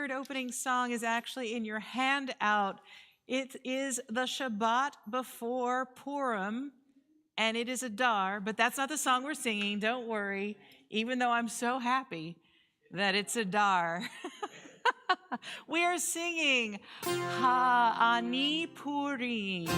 third opening song is actually in your handout. It is the Shabbat before Purim, and it is a dar, but that's not the song we're singing, don't worry, even though I'm so happy that it's a dar. We are singing Ha'ani Purim.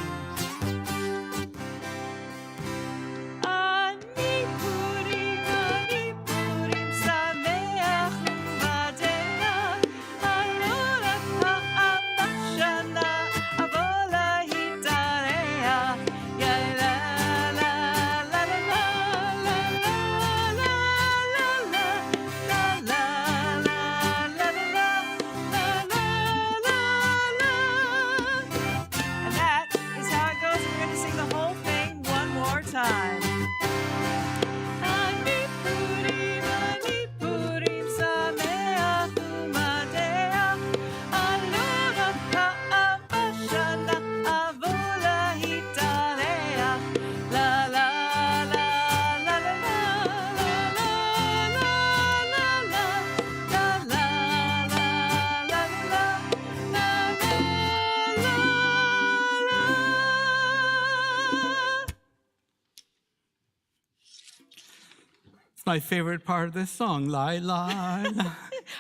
My favorite part of this song, lie, lie.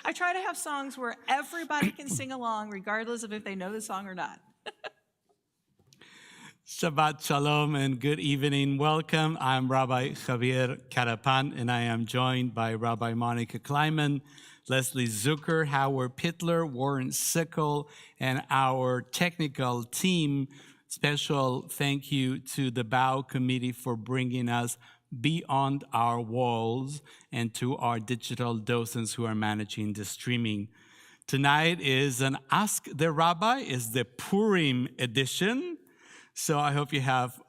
I try to have songs where everybody can sing along, regardless of if they know the song or not. Shabbat Shalom and good evening. Welcome. I'm Rabbi Javier Cattapan, and I am joined by Rabbi Monica Kleiman, Leslie Zucker, Howard Pittler, Warren Sickle, and our technical team. Special thank you to the BOW committee for bringing us beyond our walls, and to our digital docents who are managing the streaming. Tonight is an Ask-the-Rabbi, is the Purim edition. So I hope you have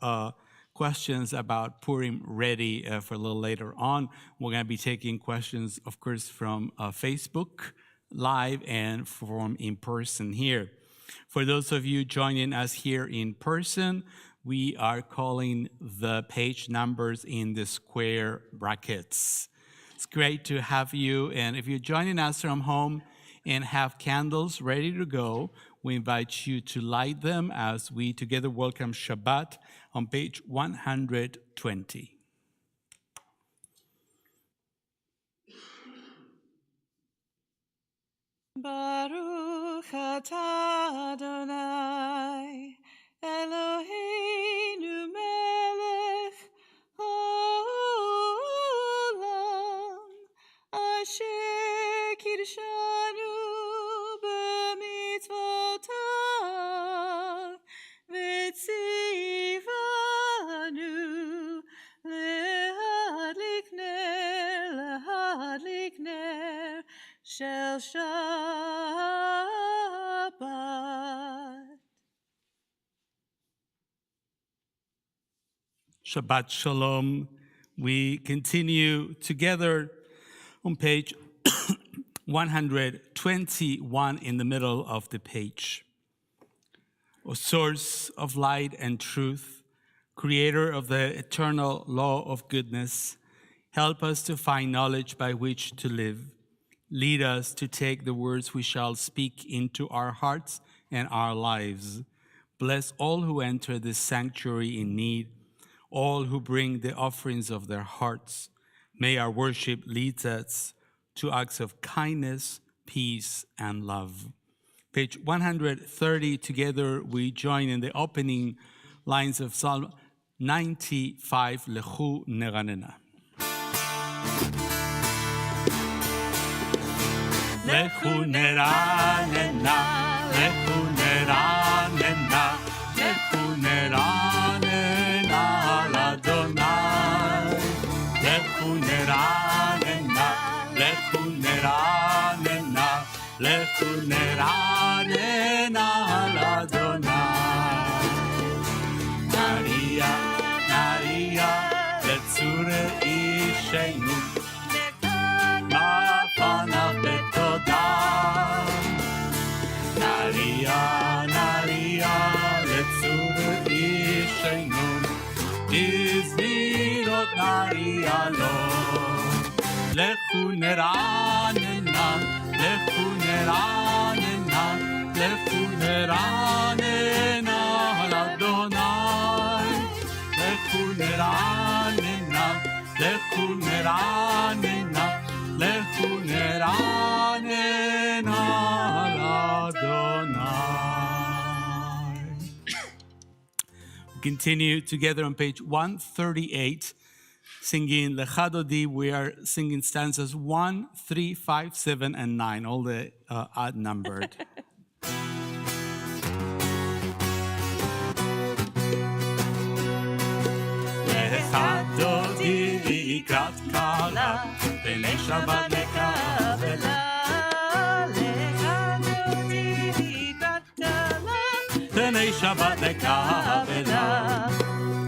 questions about Purim ready for a little later on. We're going to be taking questions, of course, from Facebook Live and from in person here. For those of you joining us here in person, we are calling the page numbers in the square brackets. It's great to have you. And if you're joining us from home and have candles ready to go, we invite you to light them as we together welcome Shabbat on page 120. Baruch atah Adonai Eloheinu melech haolam asher kiddushanu b'mitzvotav v'tzivanu lehadlik ner shel Shabbat. Shabbat Shalom. We continue together on page 121 in the middle of the page. O source of light and truth, creator of the eternal law of goodness, help us to find knowledge by which to live. Lead us to take the words we shall speak into our hearts and our lives. Bless all who enter this sanctuary in need, all who bring the offerings of their hearts. May our worship lead us to acts of kindness, peace, and love. Page 130, together we join in the opening lines of Psalm 95, Lechu Neranena. Lechu Neranena, Lechu Neranena, Lechu Neranena Adonai. Lechu Neranena, Lechu Neranena, Lechu Neranena Adonai. Naria, Naria, Letzure Isheinu, Mafana Betoda. Naria, Naria, Letzure Isheinu, Izvirot Naria Lo. Lechu Neranena, Lechu Neranena. לכו נרננה על אדוני, לכו נרננה, לכו נרננה, לכו נרננה על אדוני. Continue together on page 138, singing Lecha Dodi. We are singing stanzas 1, 3, 5, 7, and 9, all the odd numbered. Lecha Dodi לקראת קלה, בני שבת לקבלה. בני שבת לקבלה,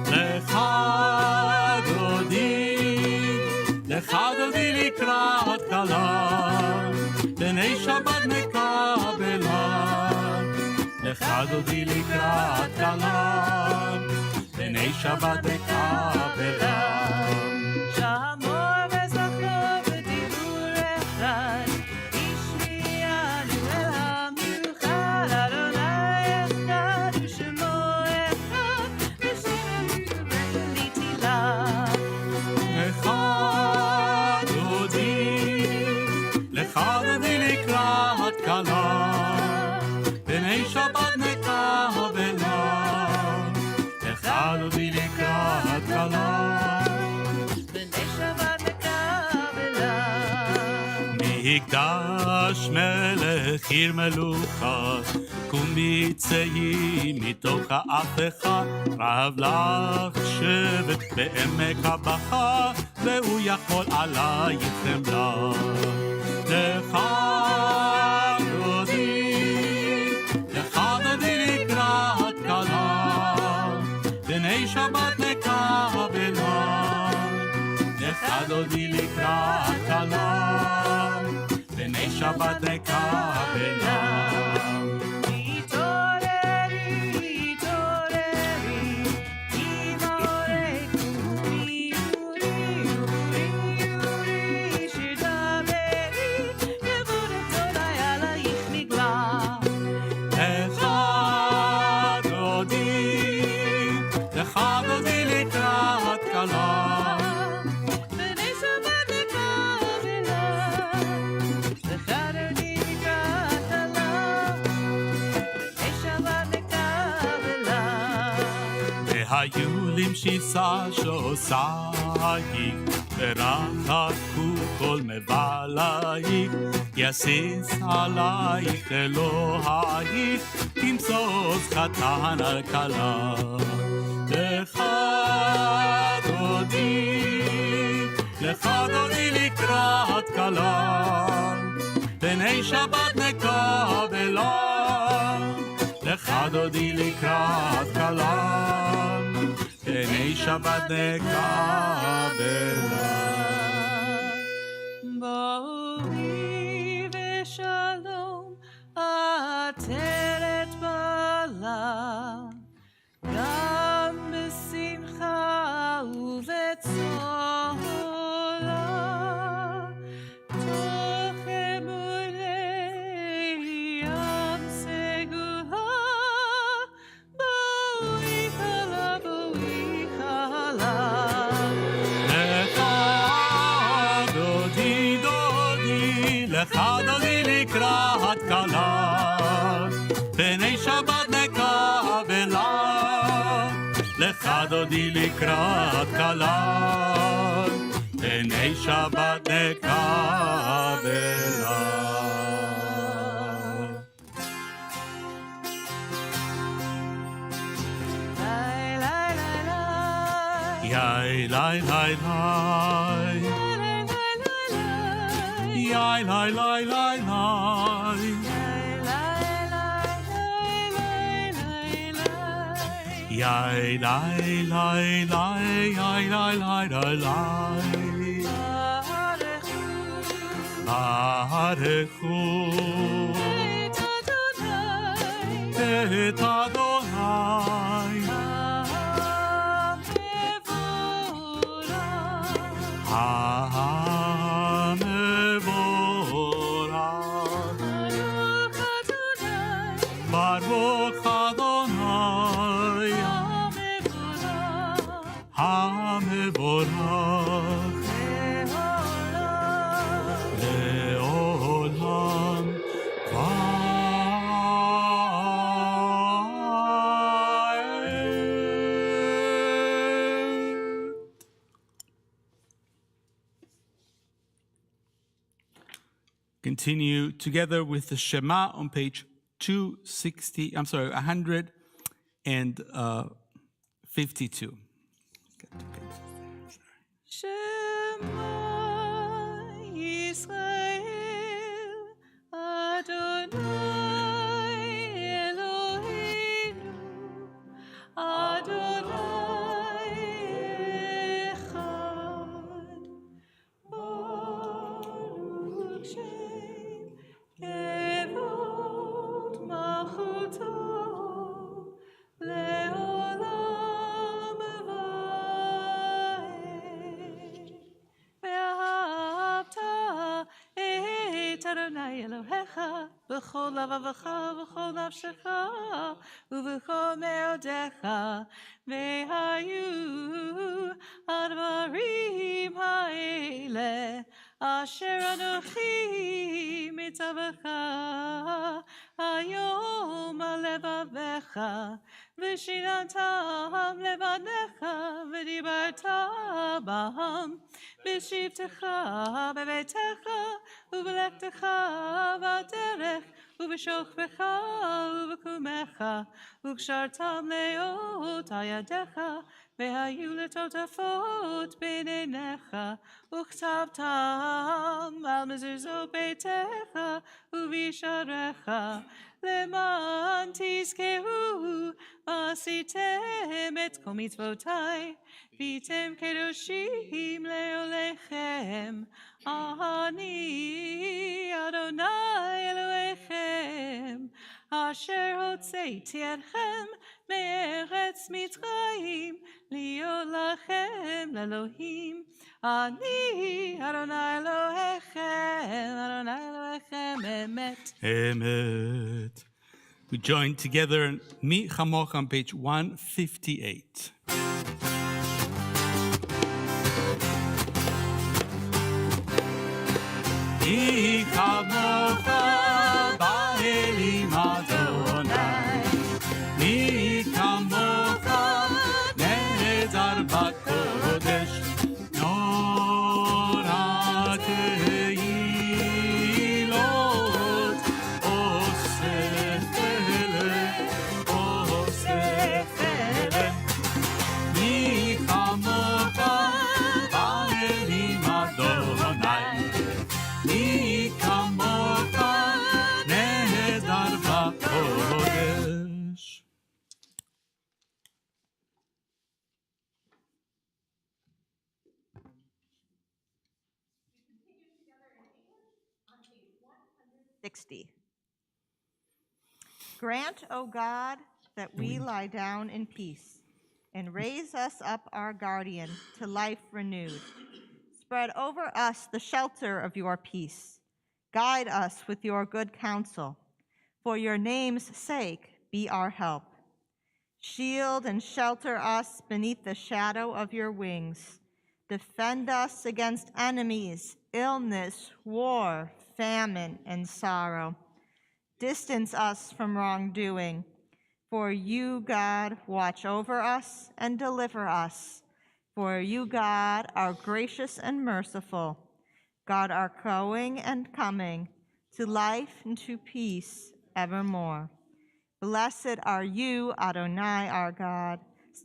לך דודי לקראת כלה, בני שבת נקבלה, לך דודי לקראת כלה, בני שבת נקבלה. בני שבת נקבלה, לך דודי לקראת כלה, בני שבת נקבלה. מקדש מלך עיר מלוכה, קומי צאי מתוך האפכה, רב לך שבט בעמק הבכה, והוא יכול עלייך חמלה. לך לקראת כלה, בני שבת נקבלה, לך דודי לקראת כלה, בני שבת נקבלה. היו למשיסה שעושייך, ורחקו כל מבלייך, יסיס עלייך אלוהייך, תמסוס חתן על כלה. לך דודי לקראת כלה, בני שבת נקבלה, לך דודי לקראת כלה, בני שבת נקבלה. בריא ושלום עטרת בעלה, גם בשמחה ובצהלה, תוך אמוני ים סגולה, בואי כלה, בואי כלה. לך דודי לקראת כלה, בני שבת נקבלה, לך דודי לקראת כלה, בני שבת נקבלה. Yai lai lai lai, yai lai lai lai lai, yai lai lai lai, yai lai lai lai lai. Barechu et Adonai, המבורך, מבורך לעולם ועד. Continue together with the Shema on page 152. Shema Yisrael Adonai Eloheinu Adonai Echad Baruch Shem Kevod Malchuto Leolam Vaed Ve'ahavta et Adonai Elohecha B'chol lavavecha v'chol nafshecha u'v'chol me'odecha ve'hayu advarim ha'ele asher anochi mitzavecha hayom alevavecha v'shinantam levanecha v'dibarta b'ham v'shivtecha b'beitecha u'v'lechtecha v'aderech u'v'shochvecha u'v'kumecha u'kshartam leot ayadecha ve'hayu letotafot b'neinecha u'chtavtam al mezuzot beitecha u'visharecha leman tizkehu v'asitem et kol mitzvotai v'yitem kedoshim leolechem Ani Adonai Elohechem Asher hotzeiti etchem me'eretz Mitzrayim liot lachem l'Elohim Ani Adonai Elohechem emet. Emet. We join together Mi Chamoch on page 158. Mi Chamocha ba'elim Adonai Mi Chamocha nehezar b'kodesh Norah tehilot osef eleh Mi Chamocha ba'elim Adonai Mi Chamocha nehezar b'kodesh. Grant, O God, that we lie down in peace, and raise us up our guardian to life renewed. Spread over us the shelter of your peace. Guide us with your good counsel. For your name's sake, be our help. Shield and shelter us beneath the shadow of your wings. Defend us against enemies, illness, war, famine, and sorrow. Distance us from wrongdoing. For you, God, watch over us and deliver us. For you, God, are gracious and merciful. God, our going and coming, to life and to peace evermore. Blessed are you, Adonai, our God,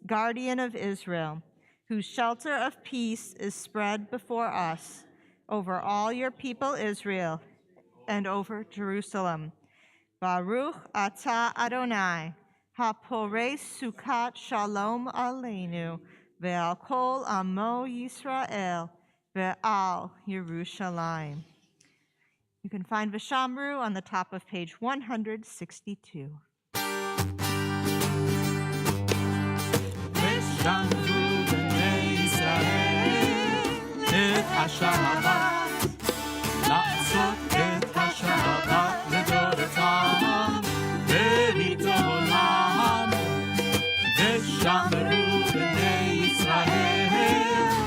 guardian of Israel, whose shelter of peace is spread before us over all your people Israel and over Jerusalem. Baruch atah Adonai, haporei sukat shalom aleinu, ve'al kol amo Yisrael, ve'al Yerushalayim. You can find Vishamru on the top of page 162. ושמרו בני ישראל את השבת, לעשות את השבת לדורתם ולעולם. ושמרו בני ישראל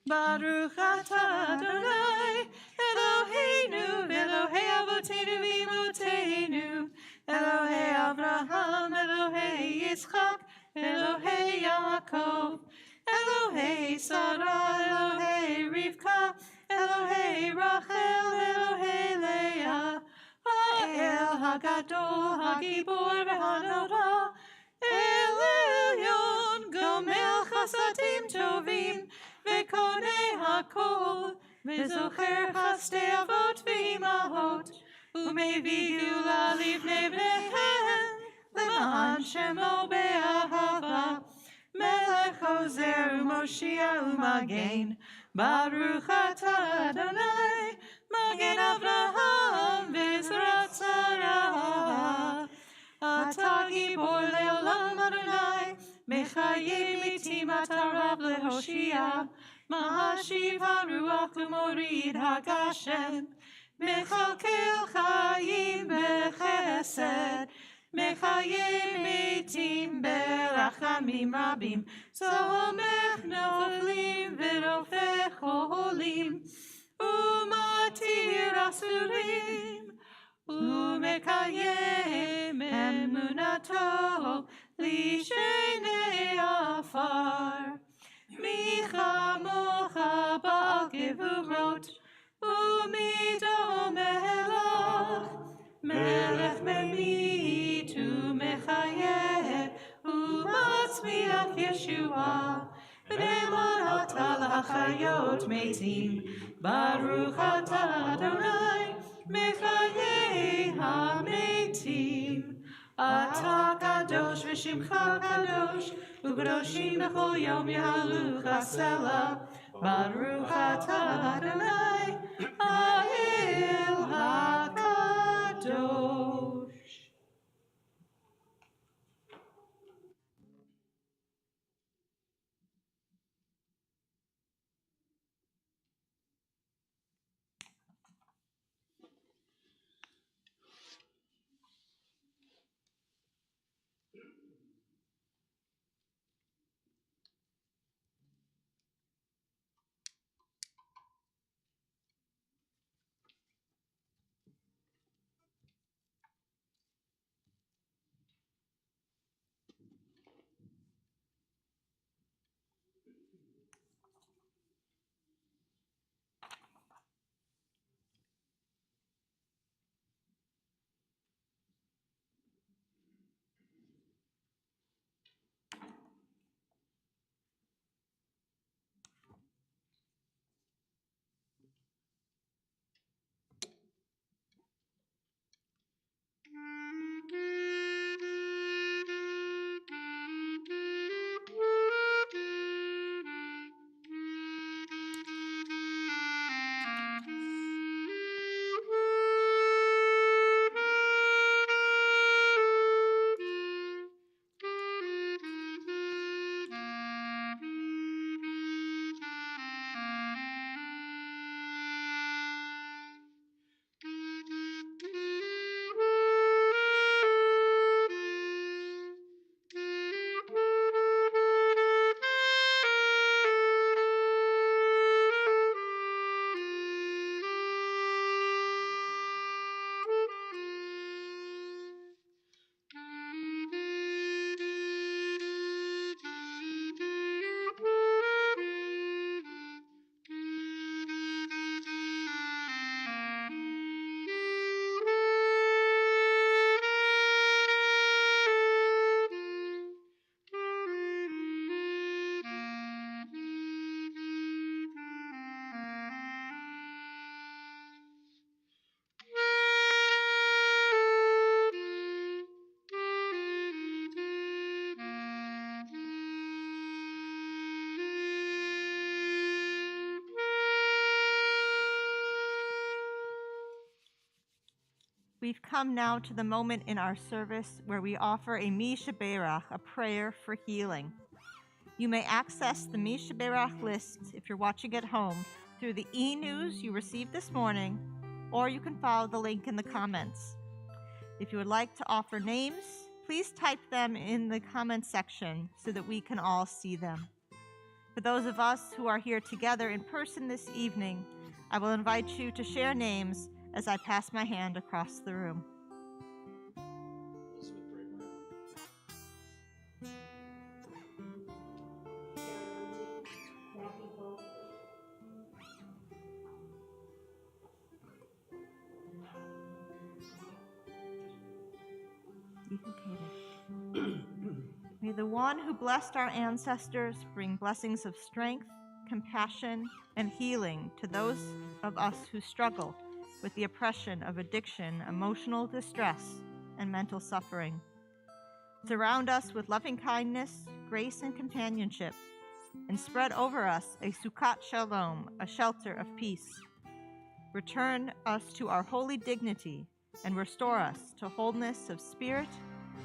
Baruch atah Adonai, Eloheinu, Elohei Avotenu v'Imotenu, Elohei Avraham, Elohei Yitzchak, Elohei Yaakov, Elohei Sarah, Elohei Rivka, Elohei Rachel, Elohei Leah, Ha'el Hagadol, Hagibor v'Hanora, El Elyon, Gomel Chasadim Tovim, V'konei hakol, v'zocher chastei avot v'imahot, u'mevii geula livnei bneihem, למען שמו באהבה, מלך עוזר ומושיע ומגן, ברוך אתה אדוני, מגן אברהם בעזרת שרה. אתה גיבור לעולם אדוני, מחיה מתים אתה רב להושיע, מהשיב הרוח ומוריד הגשם, מכלכל חיים בחסד, מחיה מתים ברחמים רבים, סומך נופלים ורופא חולים, ומתיר אסורים, ומקיים אמונתו לשני עפר. מי כמוך בעל גבורות, ומי דומה לך, מלך ממית ומחיה, ומצמיח ישועה, נאמן אתה לחיות מתים, ברוך אתה אדוני, מחיי המתים. אתה קדוש ושמך קדוש, וקדושים בכל יום יעלוך הסלע, ברוך אתה אדוני, האל הקדוש. we've come now to the moment in our service where we offer a Mishaberach, a prayer for healing. You may access the Mishaberach list if you're watching at home through the e-news you received this morning, or you can follow the link in the comments. If you would like to offer names, please type them in the comments section so that we can all see them. For those of us who are here together in person this evening, I will invite you to share names as I pass my hand across the room. May the one who blessed our ancestors bring blessings of strength, compassion, and healing to those of us who struggle with the oppression of addiction, emotional distress, and mental suffering. Surround us with loving kindness, grace, and companionship, and spread over us a Sukkot Shalom, a shelter of peace. Return us to our holy dignity and restore us to wholeness of spirit,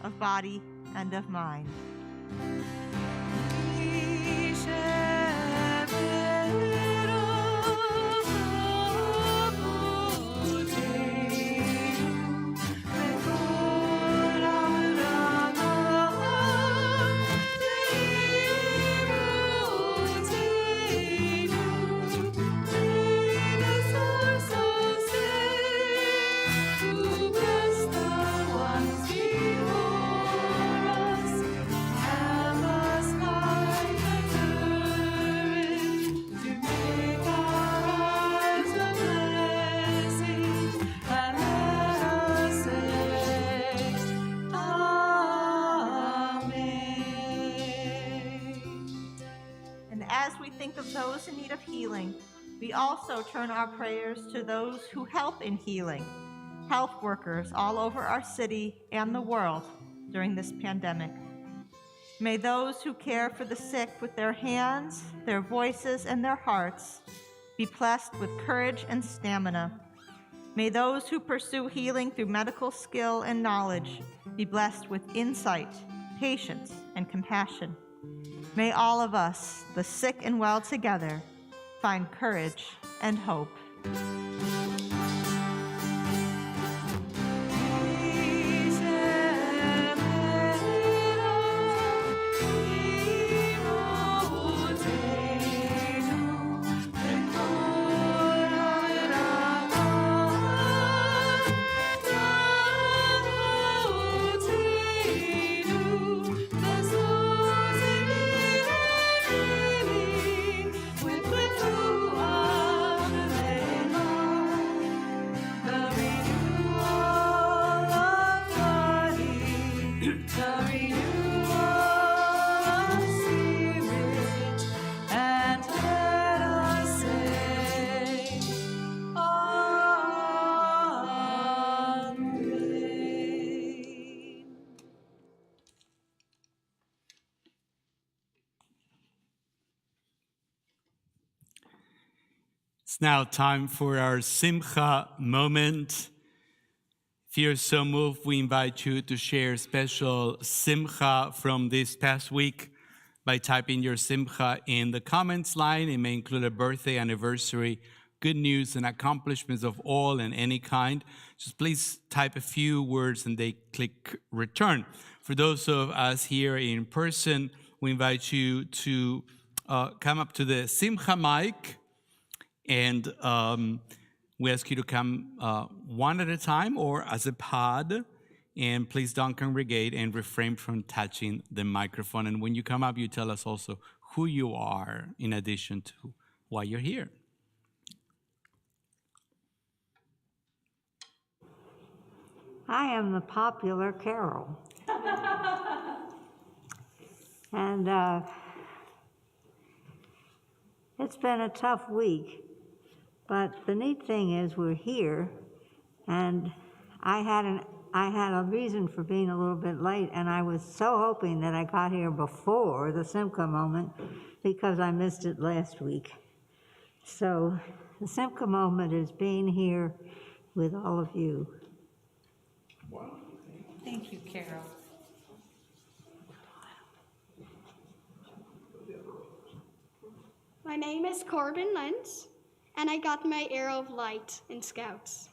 of body, and of mind. Of those in need of healing, we also turn our prayers to those who help in healing, health workers all over our city and the world during this pandemic. May those who care for the sick with their hands, their voices, and their hearts be blessed with courage and stamina. May those who pursue healing through medical skill and knowledge be blessed with insight, patience, and compassion. May all of us, the sick and well together, find courage and hope. It's now time for our Simcha moment. If you're so moved, we invite you to share special Simcha from this past week by typing your Simcha in the comments line. It may include a birthday, anniversary, good news, and accomplishments of all and any kind. Just please type a few words and they click return. For those of us here in person, we invite you to come up to the Simcha mic, and we ask you to come one at a time or as a pod, and please don't congregate and refrain from touching the microphone. And when you come up, you tell us also who you are in addition to why you're here. I am the popular Carol. And it's been a tough week, but the neat thing is we're here, and I had a reason for being a little bit late, and I was so hoping that I got here before the Simcha moment because I missed it last week. So the Simcha moment is being here with all of you. Thank you, Carol. My name is Corbin Lentz, and I got my Arrow of Light in Scouts.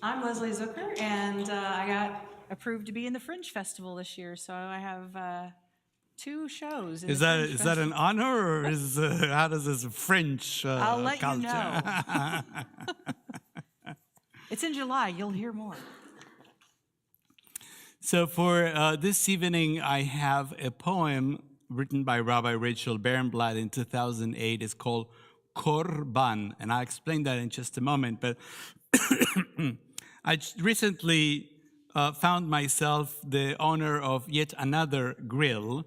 I'm Leslie Zucker, and I got approved to be in the Fringe Festival this year, so I have 2 shows. In Is the that Fringe is that an Festival. honor, or is how does this French I'll let culture? you know. It's in July. You'll hear more. So for this evening, I have a poem written by Rabbi Rachel Barenblatt in 2008. It's called Korban, and I'll explain that in just a moment. But I recently found myself the owner of yet another grill,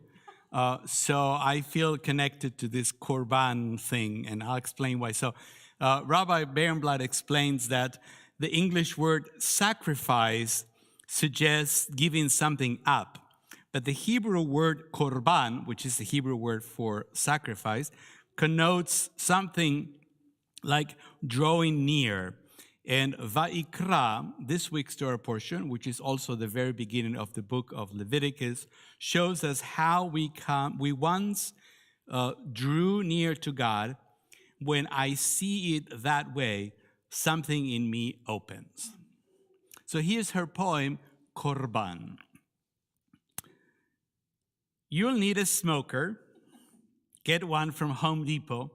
so I feel connected to this Korban thing, and I'll explain why. So Rabbi Barenblatt explains that the English word sacrifice suggests giving something up. But the Hebrew word korban, which is the Hebrew word for sacrifice, connotes something like drawing near. And Va'ikra, this week's Torah portion, which is also the very beginning of the book of Leviticus, shows us how we once drew near to God. When I see it that way, something in me opens. So here's her poem, Korban. You'll need a smoker. Get one from Home Depot.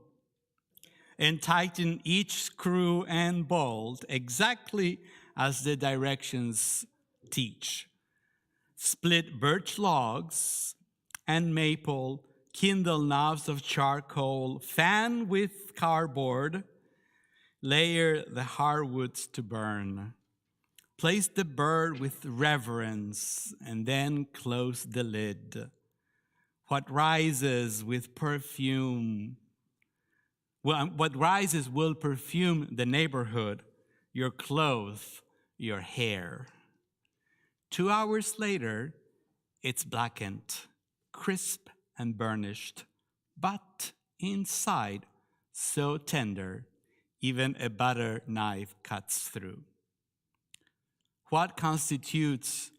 And tighten each screw and bolt exactly as the directions teach. Split birch logs and maple, kindle knobs of charcoal, fan with cardboard, layer the hardwoods to burn. Place the bird with reverence and then close the lid. What rises with perfume, what rises will perfume the neighborhood, your clothes, your hair. 2 hours later, it's blackened, crisp and burnished, but inside so tender, even a butter knife cuts through. What constitutes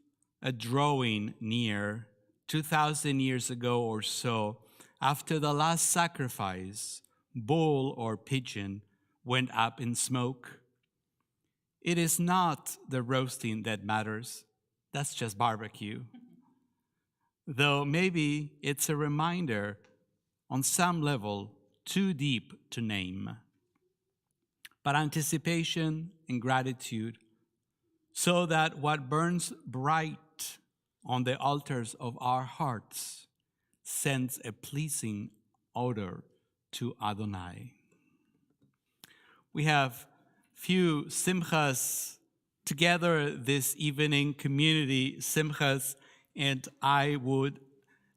a drawing near 2,000 years ago or so, after the last sacrifice, bull or pigeon, went up in smoke? It is not the roasting that matters. That's just barbecue. Though maybe it's a reminder, on some level, too deep to name. But anticipation and gratitude, so that what burns bright on the altars of our hearts sends a pleasing odor to Adonai. We have few simchas together this evening, community simchas, and I would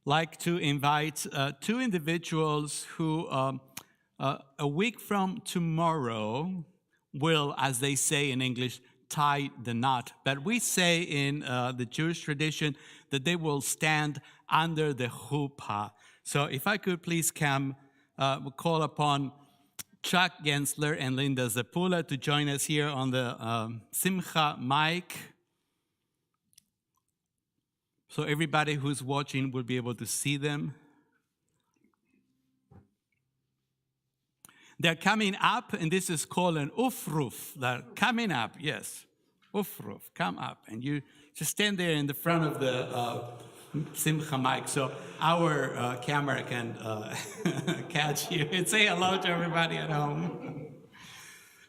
like to invite 2 individuals who a week from tomorrow will, as they say in English, tie the knot. But we say in the Jewish tradition that they will stand under the chuppah. So if I could please come, we'll call upon Chuck Gensler and Linda Zapula to join us here on the Simcha mic. So everybody who's watching will be able to see them. They're coming up, and this is called an ufruf. They're coming up, yes. Ufruf, come up. And you just stand there in the front of the Simcha mic so our camera can catch you and say hello to everybody at home.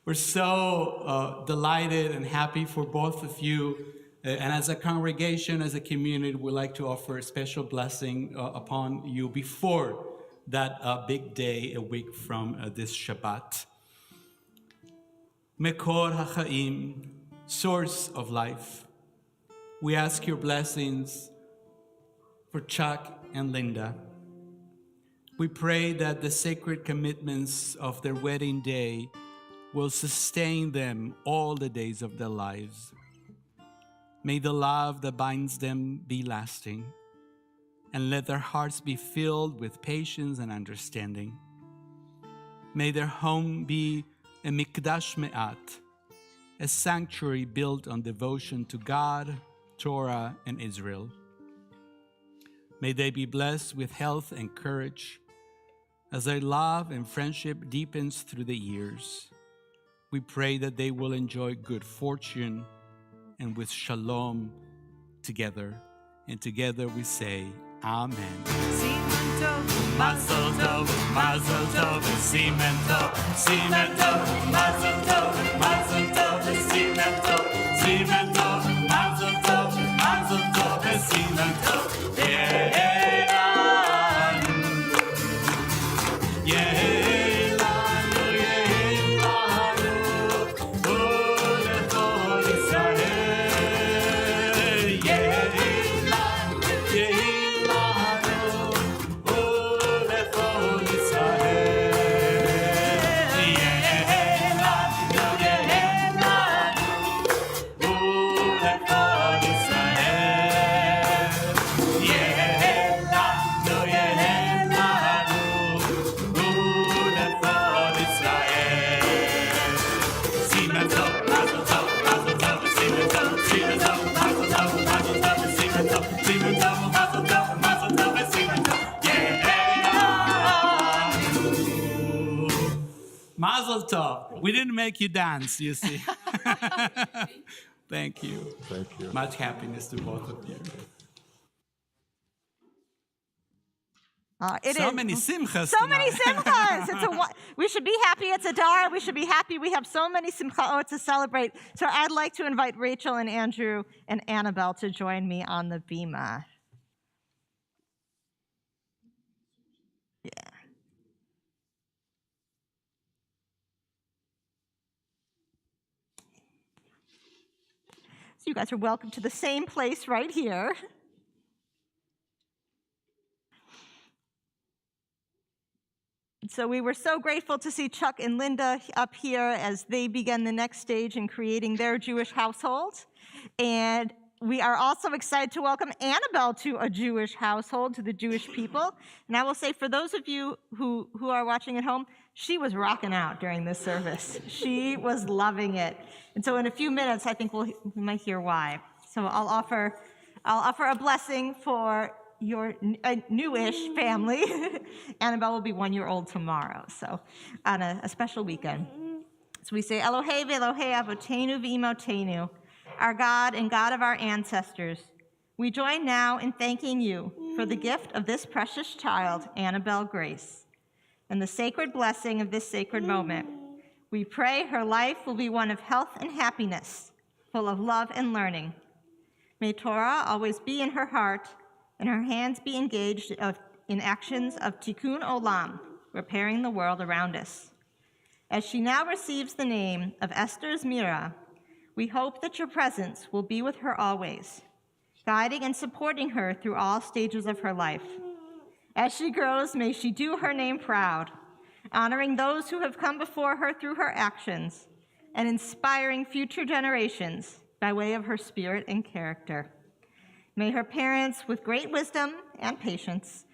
We're so delighted and happy for both of you. And as a congregation, as a community, we'd like to offer a special blessing upon you before that big day, a week from this Shabbat. Mekor HaChaim, source of life, we ask your blessings for Chuck and Linda. We pray that the sacred commitments of their wedding day will sustain them all the days of their lives. May the love that binds them be lasting, and let their hearts be filled with patience and understanding. May their home be a mikdash me'at, a sanctuary built on devotion to God, Torah, and Israel. May they be blessed with health and courage as their love and friendship deepens through the years. We pray that they will enjoy good fortune and with shalom together. And together we say, Amen. Siman tov, Mazel tov, mazel tov, siman tov, siman tov, mazel tov, mazel tov, siman tov, siman tov, mazel tov, mazel tov, siman tov. Mazel tov. We didn't make you dance, you see. Thank you. Thank you. Much happiness to both of you. It So is- many simchas So many tonight. simchas. We should be happy it's Adar. We should be happy we have so many simchaot to celebrate. So I'd like to invite Rachel and Andrew and Annabelle to join me on the bima. Yeah. So you guys are welcome to the same place right here. So we were so grateful to see Chuck and Linda up here as they began the next stage in creating their Jewish household. And we are also excited to welcome Annabelle to a Jewish household, to the Jewish people. And I will say, for those of you who are watching at home, she was rocking out during this service. She was loving it. And so in a few minutes, I think we might hear why. So I'll offer a blessing for your newish family. Annabelle will be 1 year old tomorrow, so on a special weekend. So we say, Elohei v'Elohei avotenu v'imotenu, our God and God of our ancestors. We join now in thanking you for the gift of this precious child, Annabelle Grace, and the sacred blessing of this sacred moment. We pray her life will be one of health and happiness, full of love and learning. May Torah always be in her heart, and her hands be engaged in actions of tikkun olam, repairing the world around us. As she now receives the name of Esther Zmira, we hope that your presence will be with her always, guiding and supporting her through all stages of her life. As she grows, may she do her name proud, honoring those who have come before her through her actions, and inspiring future generations by way of her spirit and character. May her parents, with great wisdom and patience,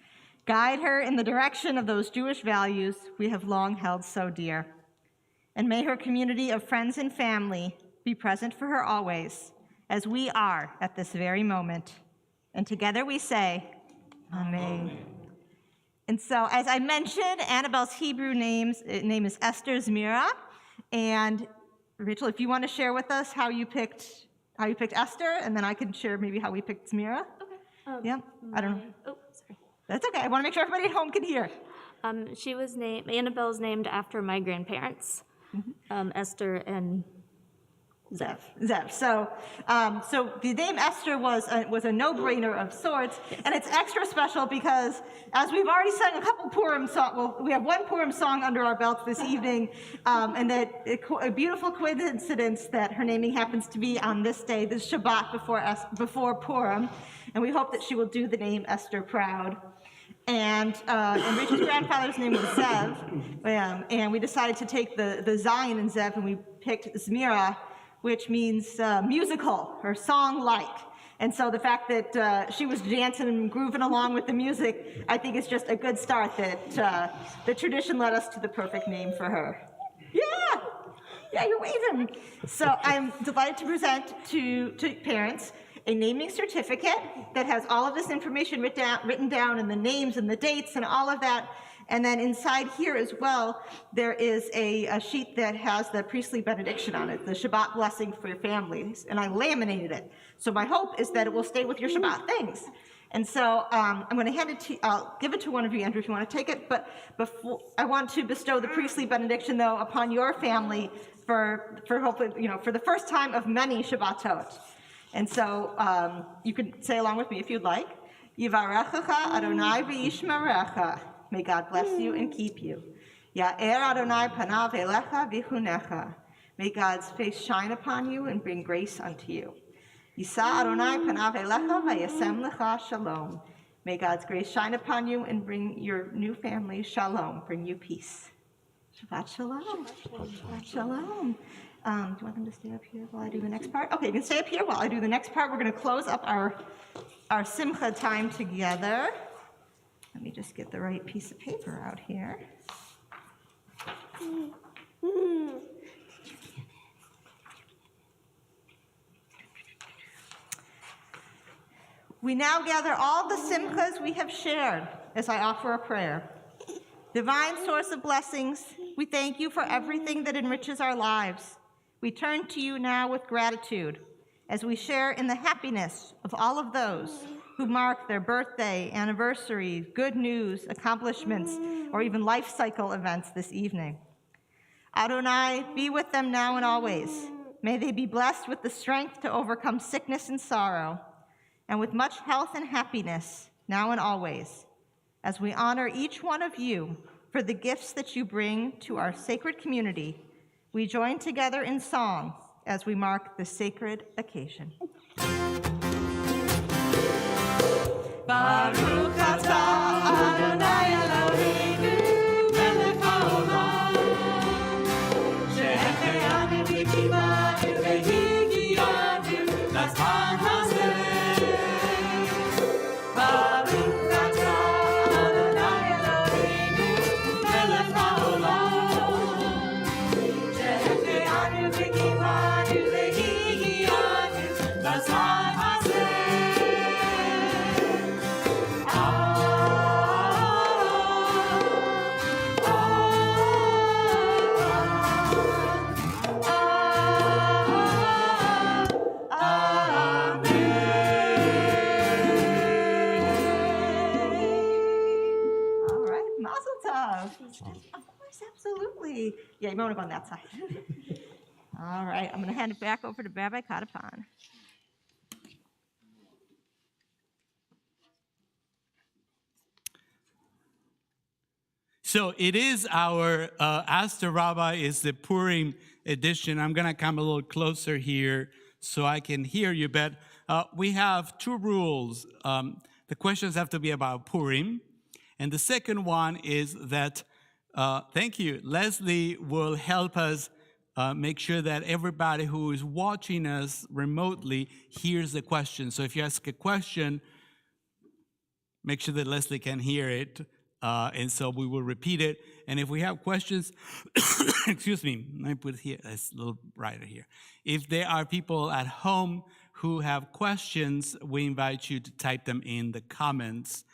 guide her in the direction of those Jewish values we have long held so dear. And may her community of friends and family be present for her always, as we are at this very moment. And together we say, Amen. And so, as I mentioned, Annabelle's Hebrew name is Esther Zmira. And Rachel, if you want to share with us how you picked Esther, and then I can share maybe how we picked Zmira. Okay. Yeah, I don't know. Oh, sorry. That's okay. I want to make sure everybody at home can hear. Annabelle's named after my grandparents, Esther and Zev. So the name Esther was a no-brainer of sorts, and it's extra special because, as we've already sung a couple Purim songs, well, we have one Purim song under our belts this evening, and that a beautiful coincidence that her naming happens to be on this day, this Shabbat before Purim, and we hope that she will do the name Esther proud. And Rachel's grandfather's name was Zev, and we decided to take the Zion in Zev, and we picked Zmira, which means musical or song-like. And so the fact that she was dancing and grooving along with the music, I think is just a good start that the tradition led us to the perfect name for her. Yeah! Yeah, you're waving. So I'm delighted to present to parents a naming certificate that has all of this information written down and the names and the dates and all of that. And then inside here as well, there is a sheet that has the priestly benediction on it, the Shabbat blessing for your families. And I laminated it. So my hope is that it will stay with your Shabbat things. And so I'm going to hand it to, I'll give it to one of you, Andrew, if you want to take it. But before, I want to bestow the priestly benediction, though, upon your family for hopefully, for the first time of many Shabbatot. And so you can say along with me if you'd like. Yivarechecha Adonai v'yishmerecha. May God bless you and keep you. Ya'er Adonai panav elecha v'chunecha. May God's face shine upon you and bring grace unto you. Yisa Adonai panav elecha v'yasem lecha shalom. May God's grace shine upon you and bring your new family shalom, bring you peace. Shabbat shalom. Shabbat shalom. Do you want them to stay up here while I do the next part? Okay, you can stay up here while I do the next part. We're going to close up our simcha time together. Let me just get the right piece of paper out here. We now gather all the simchas we have shared as I offer a prayer. Divine source of blessings, we thank you for everything that enriches our lives. We turn to you now with gratitude as we share in the happiness of all of those who mark their birthday, anniversaries, good news, accomplishments, or even life cycle events this evening. Adonai, be with them now and always. May they be blessed with the strength to overcome sickness and sorrow, and with much health and happiness now and always, as we honor each one of you for the gifts that you bring to our sacred community. We join together in song as we mark the sacred occasion. Baruch atah Adonai Eloheinu melech haolam she'echeyanu v'kimanu v'higiyanu l'zman hazeh. Baruch atah Adonai Eloheinu melech haolam she'echeyanu v'kimanu v'higiyanu l'zman hazeh. Of course, absolutely. Yeah, you want to go on that side. All right, I'm going to hand it back over to Rabbi Cattapan. So it is our ask-the-rabbi is the Purim edition. I'm going to come a little closer here so I can hear you. But we have two rules. The questions have to be about Purim. And the second one is that, thank you, Leslie will help us make sure that everybody who is watching us remotely hears the question. So if you ask a question, make sure that Leslie can hear it. And so we will repeat it. And if we have questions, excuse me, let me put it here, it's a little brighter here. If there are people at home who have questions, we invite you to type them in the comments.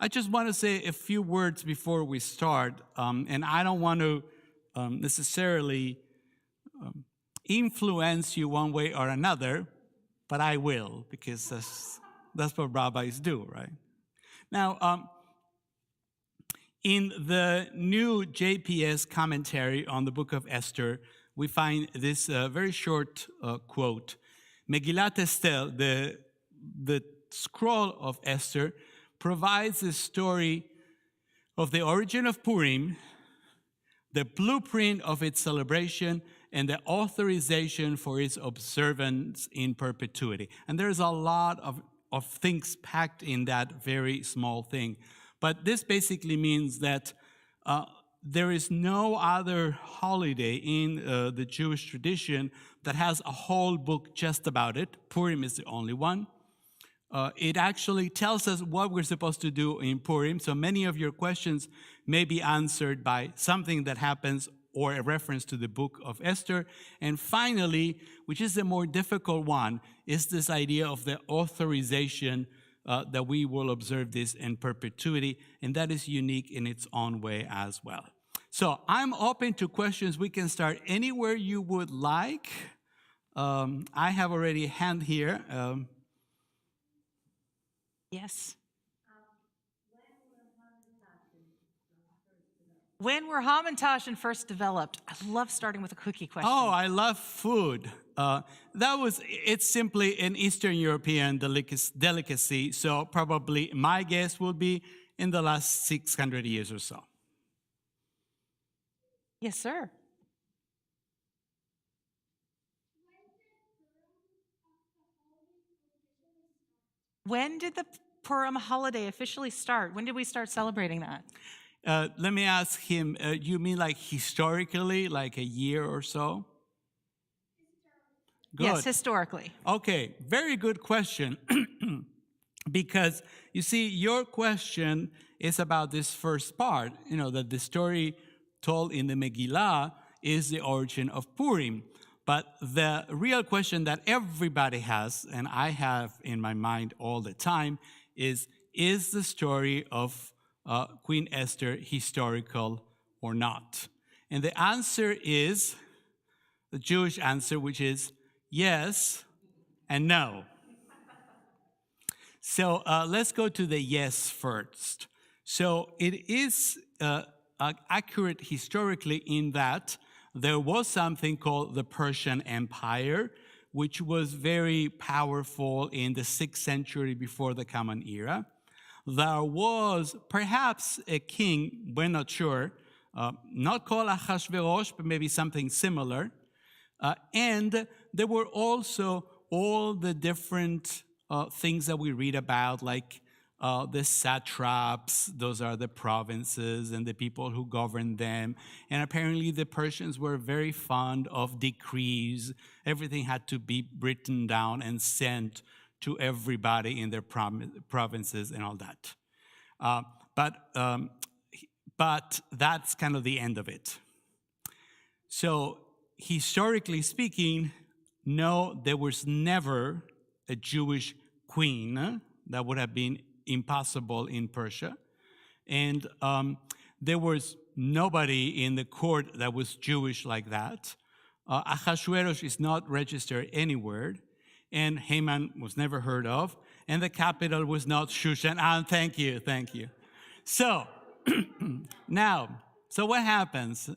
I just want to say a few words before we start, and I don't want to necessarily influence you one way or another, but I will, because that's what rabbis do, right? Now, in the new JPS commentary on the book of Esther, we find this very short quote. Megillat Esther, the scroll of Esther, provides a story of the origin of Purim, the blueprint of its celebration, and the authorization for its observance in perpetuity. And there's a lot of things packed in that very small thing. But this basically means that there is no other holiday in the Jewish tradition that has a whole book just about it. Purim is the only one. It actually tells us what we're supposed to do in Purim. So many of your questions may be answered by something that happens or a reference to the book of Esther. And finally, which is the more difficult one, is this idea of the authorization that we will observe this in perpetuity, and that is unique in its own way as well. So I'm open to questions. We can start anywhere you would like. I have already a hand here. Yes. When were Hamantaschen first developed? I love starting with a cookie question. Oh, I love food. It's simply an Eastern European delicacy, so probably my guess will be in the last 600 years or so. Yes, sir. When did the Purim holiday officially start? When did we start celebrating that? Let me ask him, you mean like historically, like a year or so? Good. Yes, historically. Okay, very good question. Because, you see, your question is about this first part, that the story told in the Megillah is the origin of Purim. But the real question that everybody has, and I have in my mind all the time, is the story of Queen Esther historical or not? And the answer is the Jewish answer, which is yes and no. So let's go to the yes first. So it is accurate historically in that there was something called the Persian Empire, which was very powerful in the 6th century before the Common Era. There was perhaps a king, we're not sure, not called Ahasuerus, but maybe something similar. And there were also all the different things that we read about, like the satraps, those are the provinces and the people who governed them. And apparently the Persians were very fond of decrees. Everything had to be written down and sent to everybody in their provinces and all that. But that's kind of the end of it. So historically speaking, no, there was never a Jewish queen. That would have been impossible in Persia. And there was nobody in the court that was Jewish like that. Ahasuerus is not registered anywhere. And Haman was never heard of. And the capital was not Shushan. Thank you. So, now, so what happens?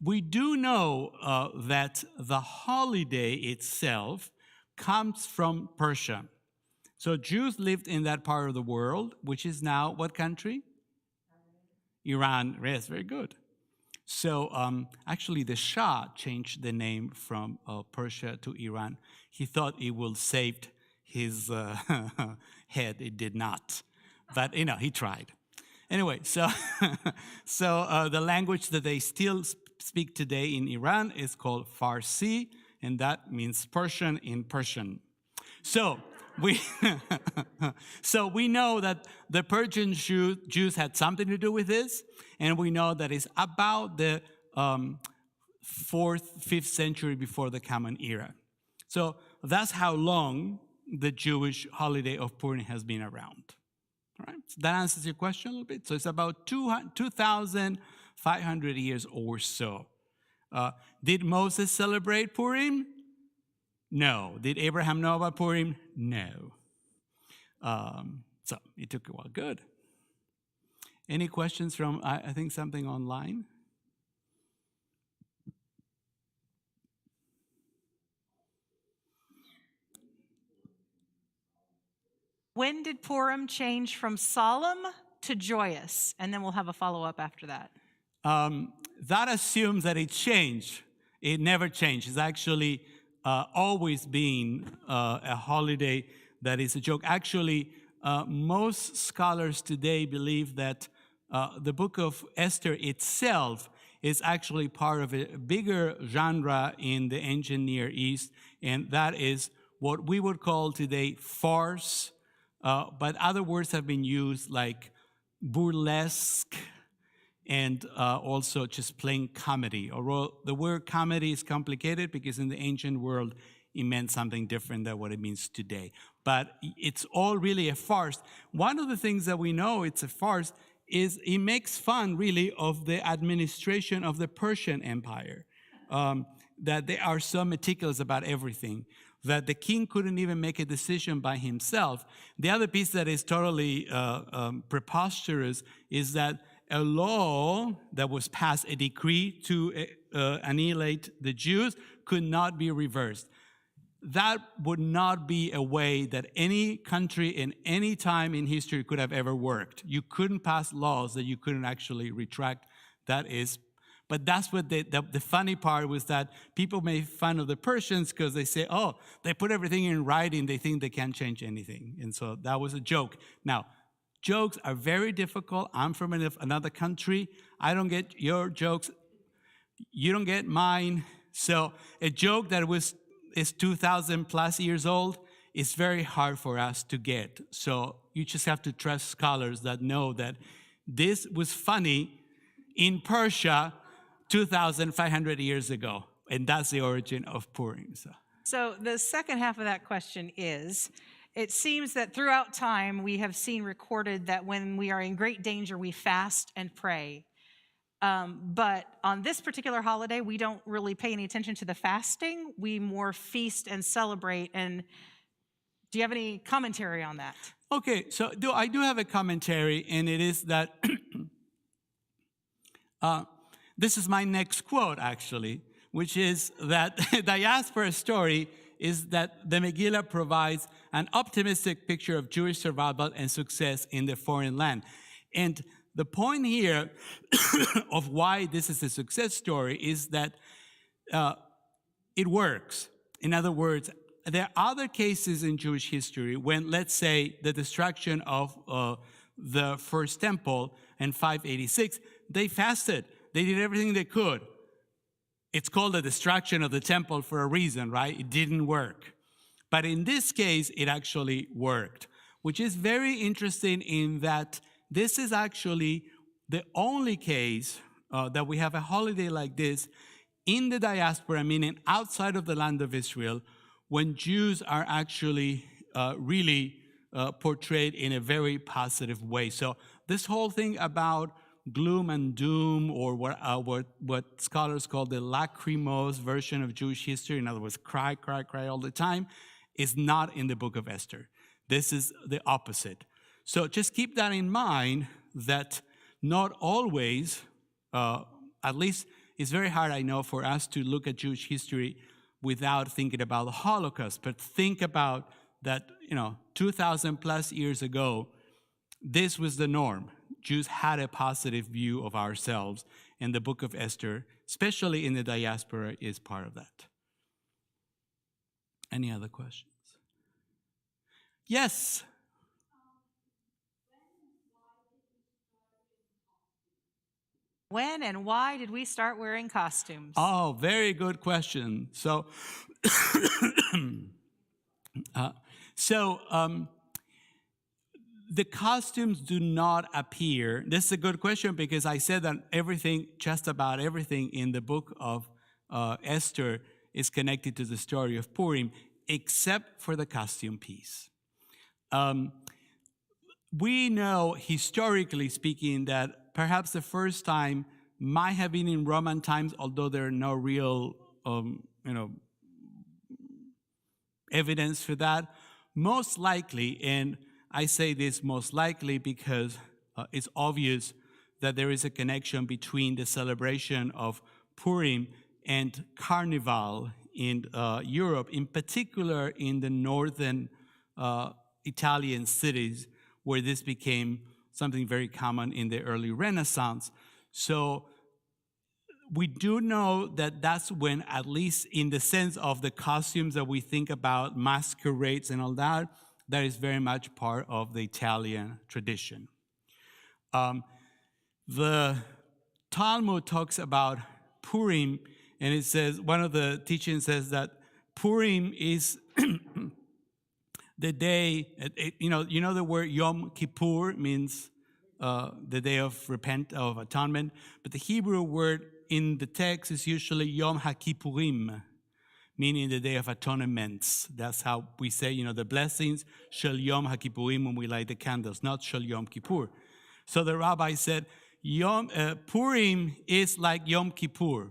We do know that the holiday itself comes from Persia. So Jews lived in that part of the world, which is now what country? Iran. Yes, very good. So actually the Shah changed the name from Persia to Iran. He thought it would save his head. It did not. But, he tried. Anyway, so the language that they still speak today in Iran is called Farsi, and that means Persian in Persian. So we know that the Persian Jews had something to do with this, and we know that it's about the 4th, 5th century before the Common Era. So that's how long the Jewish holiday of Purim has been around. All right? So that answers your question a little bit. So it's about 2,500 years or so. Did Moses celebrate Purim? No. Did Abraham know about Purim? No. So it took a while. Good. Any questions from, I think, something online? When did Purim change from solemn to joyous? And then we'll have a follow-up after that. That assumes that it changed. It never changed. It's actually always been a holiday that is a joke. Actually, most scholars today believe that the book of Esther itself is actually part of a bigger genre in the ancient Near East, and that is what we would call today farce, but other words have been used like burlesque and also just plain comedy. Although the word comedy is complicated because in the ancient world, it meant something different than what it means today. But it's all really a farce. One of the things that we know it's a farce is it makes fun, really, of the administration of the Persian Empire, that they are so meticulous about everything, that the king couldn't even make a decision by himself. The other piece that is totally preposterous is that a law that was passed, a decree to annihilate the Jews, could not be reversed. That would not be a way that any country in any time in history could have ever worked. You couldn't pass laws that you couldn't actually retract. But that's what the funny part was, that people made fun of the Persians because they say, oh, they put everything in writing, they think they can't change anything. And so that was a joke. Now, jokes are very difficult. I'm from another country. I don't get your jokes. You don't get mine. So a joke that is 2,000 plus years old is very hard for us to get. So you just have to trust scholars that know that this was funny in Persia 2,500 years ago. And that's the origin of Purim. So the second half of that question is, it seems that throughout time we have seen recorded that when we are in great danger, we fast and pray. But on this particular holiday, we don't really pay any attention to the fasting. We more feast and celebrate. And do you have any commentary on that? Okay, so I do have a commentary, and it is that this is my next quote, actually, which is that the diaspora story is that the Megillah provides an optimistic picture of Jewish survival and success in the foreign land. And the point here of why this is a success story is that it works. In other words, there are other cases in Jewish history when, let's say, the destruction of the first temple in 586, they fasted. They did everything they could. It's called the destruction of the temple for a reason, right? It didn't work. But in this case, it actually worked, which is very interesting in that this is actually the only case that we have a holiday like this in the diaspora, meaning outside of the land of Israel, when Jews are actually really portrayed in a very positive way. So this whole thing about gloom and doom, or what scholars call the lachrymose version of Jewish history, in other words, cry, cry, cry all the time, is not in the book of Esther. This is the opposite. So just keep that in mind, that not always, at least it's very hard, I know, for us to look at Jewish history without thinking about the Holocaust, but think about that, 2,000 plus years ago, this was the norm. Jews had a positive view of ourselves, and the book of Esther, especially in the diaspora, is part of that. Any other questions? Yes. When and why did we start wearing costumes? Oh, very good question. So, the costumes do not appear. This is a good question because I said that everything, just about everything in the book of Esther is connected to the story of Purim, except for the costume piece. We know, historically speaking, that perhaps the first time might have been in Roman times, although there are no real, evidence for that. Most likely, and I say this most likely because it's obvious that there is a connection between the celebration of Purim and Carnival in Europe, in particular in the northern Italian cities, where this became something very common in the early Renaissance. So we do know that that's when, at least in the sense of the costumes that we think about, masquerades and all that, that is very much part of the Italian tradition. The Talmud talks about Purim, and it says, one of the teachings says that Purim is the day, you know the word Yom Kippur means the Day of Atonement. But the Hebrew word in the text is usually Yom HaKippurim, meaning the Day of Atonements. That's how we say, the blessings, Shel Yom HaKippurim, when we light the candles, not Shel Yom Kippur. So the rabbi said, Purim is like Yom Kippur,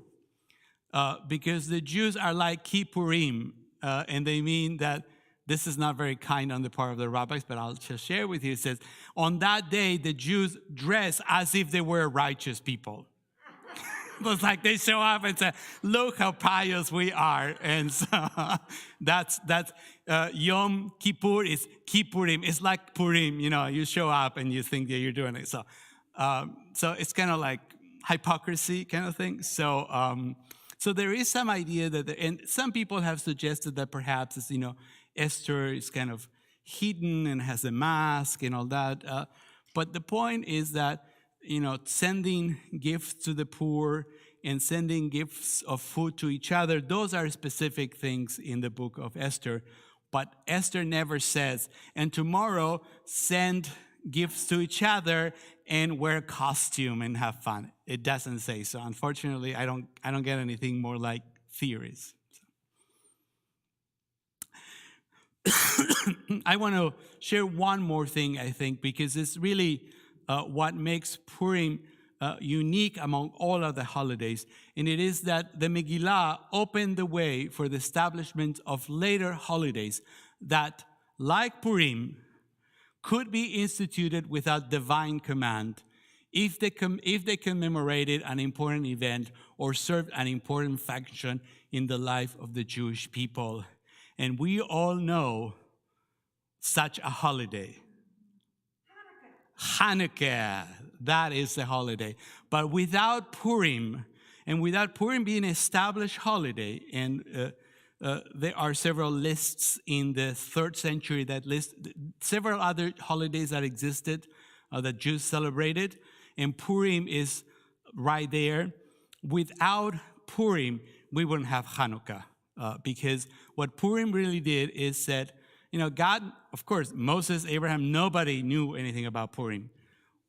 because the Jews are like Kippurim, and they mean that this is not very kind on the part of the rabbis, but I'll just share with you. It says, on that day, the Jews dress as if they were righteous people. It's like they show up and say, look how pious we are. And so that's Yom Kippur is Kippurim. It's like Purim, you show up and you think that you're doing it. So it's kind of like hypocrisy kind of thing. So there is some idea that, and some people have suggested that perhaps it's, Esther is kind of hidden and has a mask and all that. But the point is that, sending gifts to the poor and sending gifts of food to each other, those are specific things in the book of Esther. But Esther never says, and tomorrow send gifts to each other and wear a costume and have fun. It doesn't say so. Unfortunately, I don't get anything more like theories. I want to share one more thing, I think, because it's really what makes Purim unique among all other holidays, and it is that the Megillah opened the way for the establishment of later holidays that, like Purim, could be instituted without divine command if they commemorated an important event or served an important function in the life of the Jewish people. And we all know such a holiday. Hanukkah, that is the holiday. But without Purim, and without Purim being an established holiday, and there are several lists in the 3rd century that list several other holidays that existed that Jews celebrated, and Purim is right there. Without Purim, we wouldn't have Hanukkah, because what Purim really did is said, God, of course, Moses, Abraham, nobody knew anything about Purim,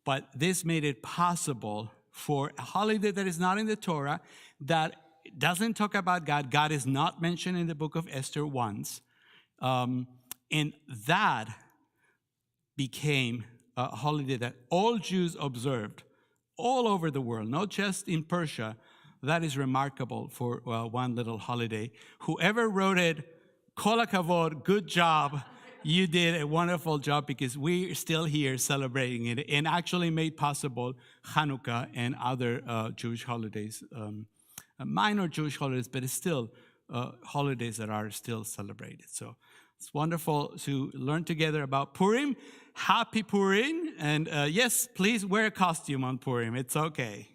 but this made it possible for a holiday that is not in the Torah, that doesn't talk about God. God is not mentioned in the book of Esther once. And that became a holiday that all Jews observed all over the world, not just in Persia. That is remarkable for one little holiday. Whoever wrote it, Kol hakavod, good job. You did a wonderful job, because we're still here celebrating it, and actually made possible Hanukkah and other Jewish holidays, minor Jewish holidays, but it's still holidays that are still celebrated. So it's wonderful to learn together about Purim. Happy Purim, and yes, please wear a costume on Purim. It's okay.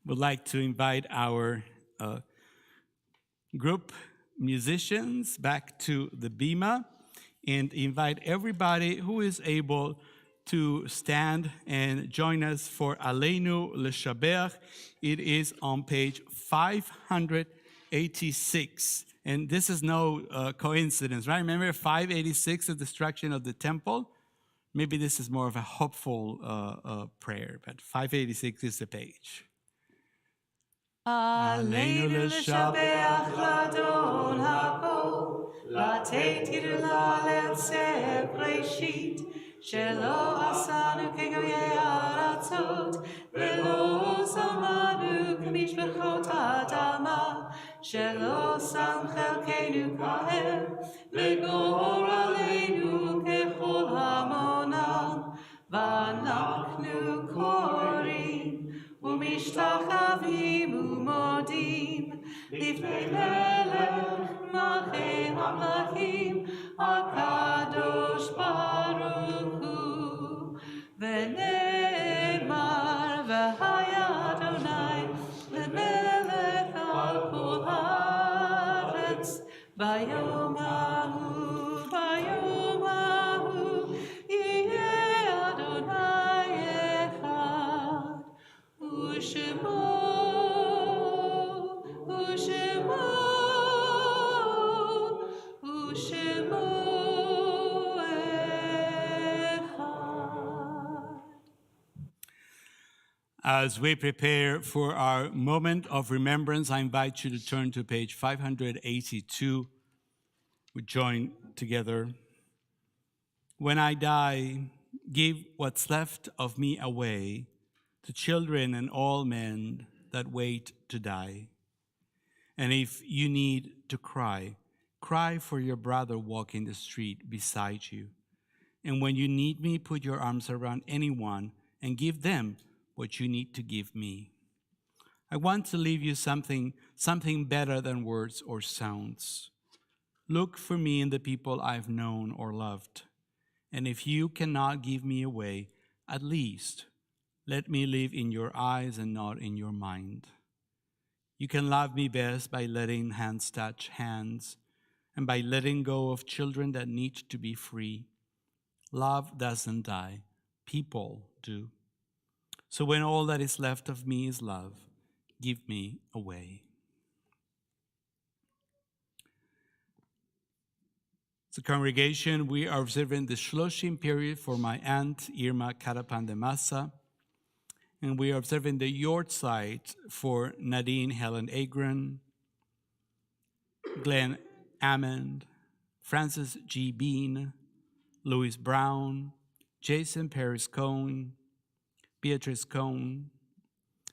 Would like to invite our group musicians back to the bima, and invite everybody who is able to stand and join us for Aleinu L'Shabech. It is on page 586. And this is no coincidence, right? Remember 586, the destruction of the temple? Maybe this is more of a hopeful prayer, but 586 is the page. Aleinu l'shabeach l'adon ha'kol, l'tetir la'letzeh breshit, shelo asanu kegoyei ha'aratzot, velo zamanu k'mishpachot ha'adama, shelo sam chelkeinu kahem, v'gor aleinu kechol hamonam, v'anachnu korim, ומשתחווים ומודים לפני מלך מלכי המלכים הקדוש ברוך הוא. ונאמר והיה אדוני למלך על כל הארץ ביום ההוא יהיה אדוני אחד. Ushemo, As we prepare for our moment of remembrance, I invite you to turn to page 582. We join together. When I die, give what's left of me away to children and all men that wait to die. And if you need to cry, cry for your brother walking the street beside you. And when you need me, put your arms around anyone and give them what you need to give me. I want to leave you something better than words or sounds. Look for me in the people I've known or loved. And if you cannot give me away, at least let me live in your eyes and not in your mind. You can love me best by letting hands touch hands and by letting go of children that need to be free. Love doesn't die. People do. So when all that is left of me is love, give me away. As a congregation, we are observing the Shloshim period for my aunt, Irma Cattapan de Massa, and we are observing the Yortzeit for Nadine Helen Agron, Glenn Ammond, Francis G. Bean, Louis Brown, Jason Paris Cohn, Beatrice Cohn,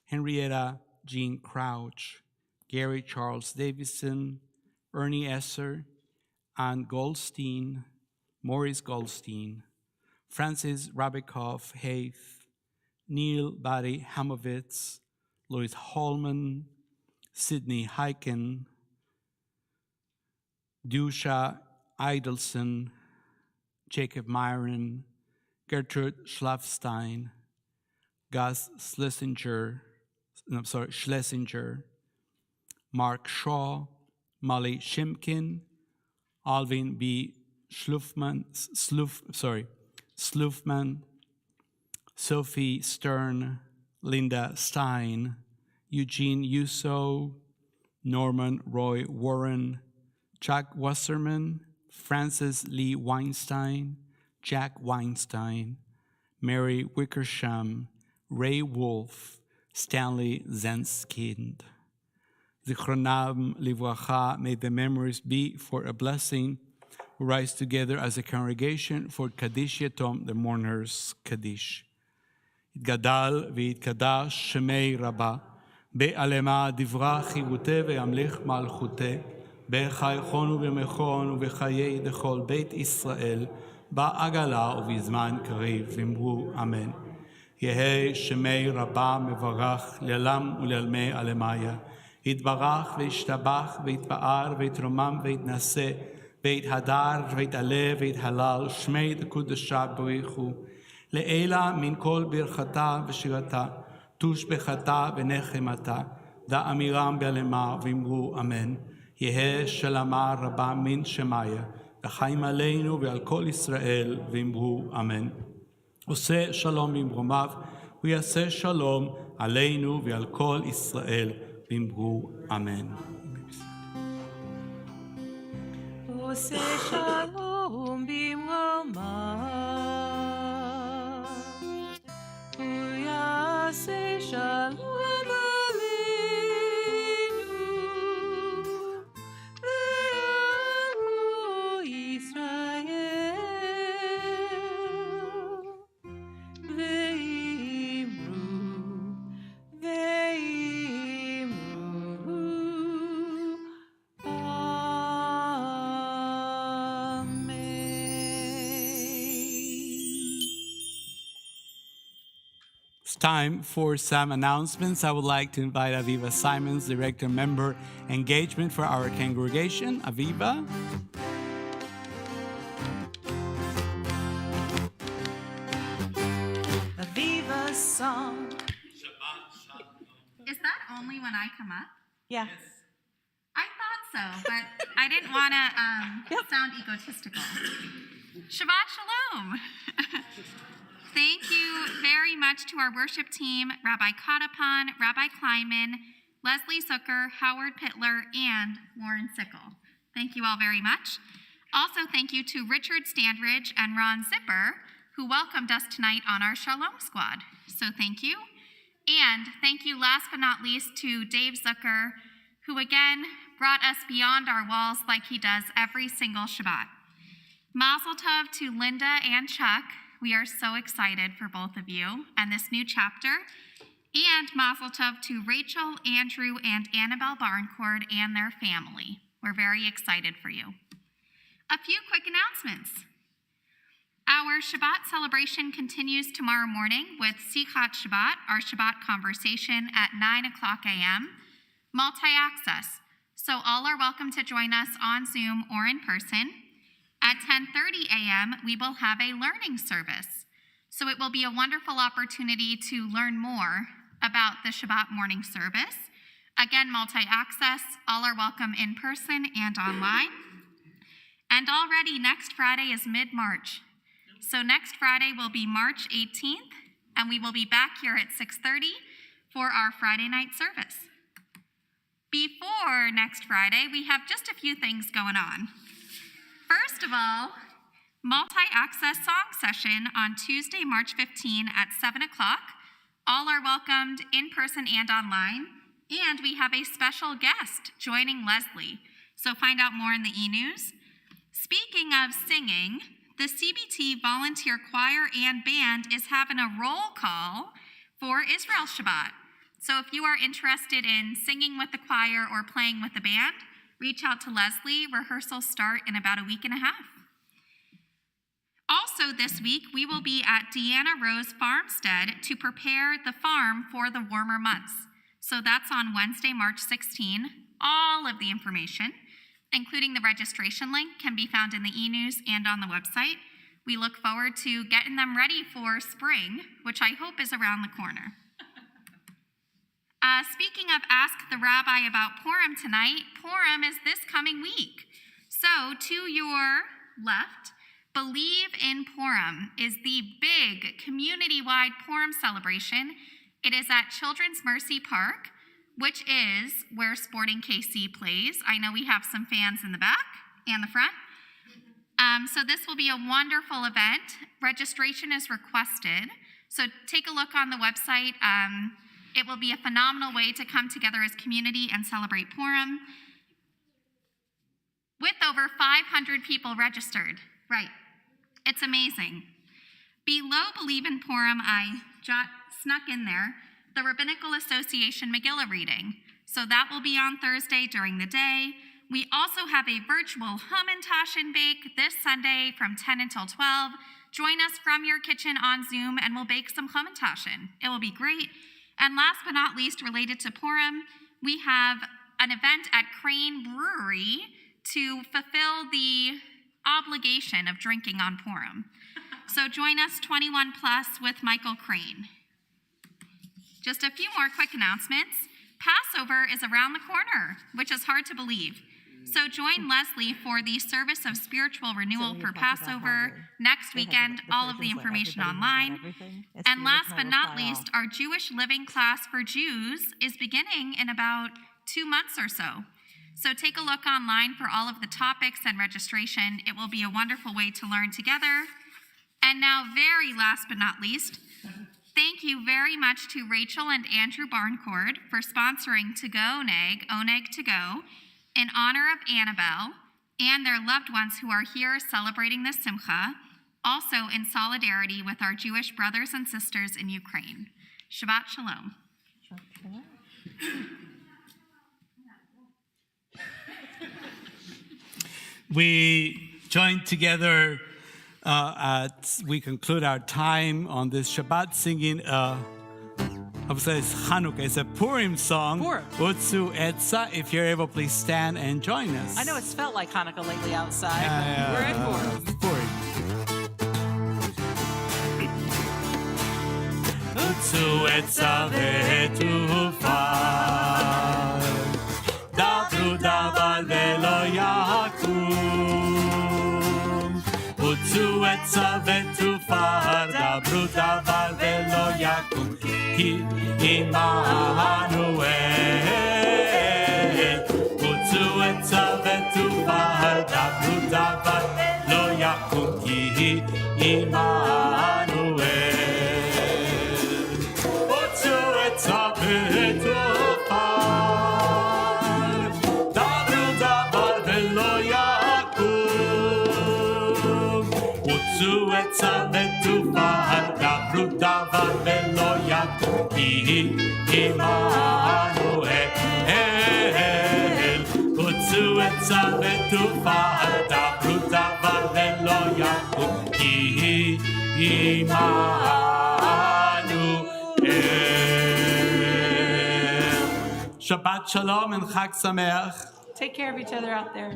Henrietta Jean Crouch, Gary Charles Davison, Ernie Esser, Ann Goldstein, Maurice Goldstein, Francis Rabikoff Haith, Neil Barry Hamovitz, Louis Holman, Sidney Heiken, Dusha Idelson, Jacob Myron, Gertrude Schlafstein, Gus Schlesinger, Mark Shaw, Molly Shimkin, Alvin B. Sloofman, Sophie Stern, Linda Stein, Eugene Yusso, Norman Roy Warren, Chuck Wasserman, Francis Lee Weinstein, Jack Weinstein, Mary Wickersham, Ray Wolf, Stanley Zenskind. Zichronam livracha, may the memories be for a blessing. We rise together as a congregation for Kaddish Yatom, the mourners' Kaddish. Gadal v'yitkadash shemei Rabba, be'alema divra chivute ve'amlich malchute, be'chaychon u'b'mechon u'b'chayei dechol beit Israel, ba'agala u'b'zman kariv v'imru amen. Yehei shemei Rabba mevarach le'alam u'le'almei alemaya, יתברך וישתבח ויתפאר ויתרומם ויתנשא ויתהדר ויתעלה ויתהלל שמי דקודשה בריחו לעילה מן כל ברכתה ושירתה תושבחתה ונחמתה דאמירם בעלמה ואמרו אמן יהא שלמה רבה מן שמיה וחיים עלינו ועל כל ישראל ואמרו אמן עושה שלום במרומיו ויעשה שלום עלינו ועל כל ישראל Bimbu, amen. Ose shalom bimroma, uyase shalom aleinu, ve'amu Yisrael, ve'imru, Time for some announcements. I would like to invite Aviva Simons, Director Member Engagement for our congregation. Aviva. Aviva song. Is that only when I come up? Yeah. I thought so, but I didn't want to sound egotistical. Shabbat Shalom. Thank you very much to our worship team, Rabbi Cattapan, Rabbi Kleinman, Leslie Zucker, Howard Pittler, and Lauren Sickle. Thank you all very much. Also, thank you to Richard Standridge and Ron Zipper, who welcomed us tonight on our Shalom Squad. So thank you. And thank you last but not least to Dave Zucker, who again brought us beyond our walls like he does every single Shabbat. Mazel tov to Linda and Chuck. We are so excited for both of you and this new chapter. And mazel tov to Rachel, Andrew, and Annabelle Barncord and their family. We're very excited for you. A few quick announcements. Our Shabbat celebration continues tomorrow morning with Sikhat Shabbat, our Shabbat conversation at 9 o'clock a.m., multi-access. So all are welcome to join us on Zoom or in person. At 10:30 a.m., we will have a learning service. So it will be a wonderful opportunity to learn more about the Shabbat morning service. Again, multi-access, all are welcome in person and online. And already next Friday is mid-March. So next Friday will be March 18th, and we will be back here at 6:30 for our Friday night service. Before next Friday, we have just a few things going on. First of all, multi-access song session on Tuesday, March 15 at 7 o'clock. All are welcomed in person and online. And we have a special guest joining Leslie. So find out more in the e-news. Speaking of singing, the CBT Volunteer Choir and Band is having a roll call for Israel Shabbat. So if you are interested in singing with the choir or playing with the band, reach out to Leslie. Rehearsals start in about a week and a half. Also this week, we will be at Deanna Rose Farmstead to prepare the farm for the warmer months. So that's on Wednesday, March 16. All of the information, including the registration link, can be found in the e-news and on the website. We look forward to getting them ready for spring, which I hope is around the corner. Speaking of ask-the-rabbi about Purim tonight, Purim is this coming week. So to your left, Believe in Purim is the big community-wide Purim celebration. It is at Children's Mercy Park, which is where Sporting KC plays. I know we have some fans in the back and the front. So this will be a wonderful event. Registration is requested. So take a look on the website. It will be a phenomenal way to come together as community and celebrate Purim. With over 500 people registered. Right. It's amazing. Below Believe in Purim, I snuck in there the Rabbinical Association Megillah reading. So that will be on Thursday during the day. We also have a virtual Hamantash and Bake this Sunday from 10 until 12. Join us from your kitchen on Zoom and we'll bake some Hamantashen. It will be great. And last but not least, related to Purim, we have an event at Crane Brewery to fulfill the obligation of drinking on Purim. So join us 21 plus with Michael Crane. Just a few more quick announcements. Passover is around the corner, which is hard to believe. So join Leslie for the service of spiritual renewal for Passover next weekend, all of the information online. And last but not least, our Jewish Living class for Jews is beginning in about 2 months or so. So take a look online for all of the topics and registration. It will be a wonderful way to learn together. And now, very last but not least, thank you very much to Rachel and Andrew Barncord for sponsoring To Go Oneg To Go, in honor of Annabelle and their loved ones who are here celebrating the Simcha, also in solidarity with our Jewish brothers and sisters in Ukraine. Shabbat Shalom. We join together we conclude our time on this Shabbat singing I would say it's Hanukkah. It's a Purim song. Purim. Utsu Etza. If you're able, please stand and join us. I know it's felt like Hanukkah lately outside. Yeah, We're in Purim. Purim. Utsu Etza ve'etufar Dabru davar ve'lo yakum Utsu Etza ve'etufar Dabru davar ve'lo yakum Ki Immanuel Utsu Etza ve'etufar Dabru davar lo yakum Ki Immanuel הוצאו עצה ותופעה, דברו דבר ולא יקום, כי עמנו אל. הוצאו עצה ותופעה, דברו דבר ולא יקום, כי עמנו אל. Shabbat Shalom and Chag Sameach. Take care of each other out there.